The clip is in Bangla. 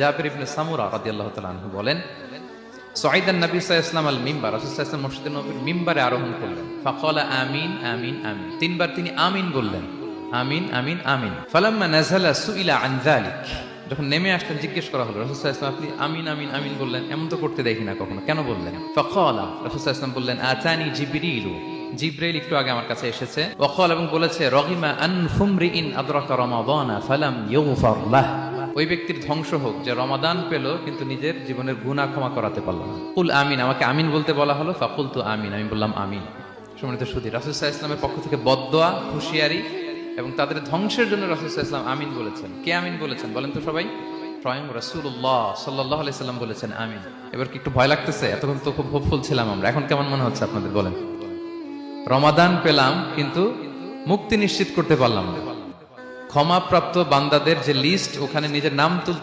জাবির ইবনে সামুরা রাদিয়াল্লাহু তাআলা আনহু বলেন, সাইদান নবী সাল্লাল্লাহু আলাইহি ওয়াসাল্লাম আল মিম্বার, রাসূল সাল্লাল্লাহু আলাইহি ওয়াসাল্লাম মসজিদে নববীর মিম্বারে আরোহণ করলেন। ফাকালা আমিন আমিন আমিন, তিনবার তিনি আমিন বললেন, আমিন আমিন আমিন। ফালাম্মা নাযালা সুইলা আন যালিক, যখন নেমে আসলেন জিজ্ঞেস করা হলো, রাসূল সাল্লাল্লাহু আলাইহি ওয়াসাল্লাম আপনি আমিন আমিন আমিন বললেন, এমন তো করতে দেখি না কখনো, কেন বললেন? ফাকালা, রাসূল সাল্লাল্লাহু আলাইহি ওয়াসাল্লাম বললেন, আতানি জিবরিলু, জিব্রাইল একটু আগে আমার কাছে এসেছে। ওয়াকাল, এবং বলেছে, রগিমা আনফুমরিইন আদরাকা রমাদানা ফালাম ইউগফার লাহ, ওই ব্যক্তির ধ্বংস হোক যে রমাদান পেল কিন্তু নিজের জীবনের গুনাহ ক্ষমা করাতে পারল না। কুল আমিন, আমাকে আমিন বলতে বলা হলো, ফাকুলতু আমিন, আমি বললাম আমিন। সম্মানিত সুধী, রাসূল সাল্লাল্লাহু আলাইহি ওয়াসাল্লামের পক্ষ থেকে বদদোয়া, হুঁশিয়ারি এবং তাদের ধ্বংসের জন্য রাসূল সাল্লাল্লাহু আলাইহি ওয়াসাল্লাম আমিন বলেছেন। কে আমিন বলেছেন বলেন তো সবাই? স্বয়ং রাসূলুল্লাহ সাল্লাল্লাহু আলাইহি ওয়াসাল্লাম বলেছেন আমিন। এবার কি একটু ভয় লাগতেছে? এতক্ষণ তো খুব হোপফুল ছিলাম আমরা, এখন কেমন মনে হচ্ছে আপনাদের বলেন? রমাদান পেলাম কিন্তু মুক্তি নিশ্চিত করতে পারলাম না। ক্ষমাপ্রাপ্ত বান্দাদের যে লিস্ট, ওখানে নিজের নাম তুলতে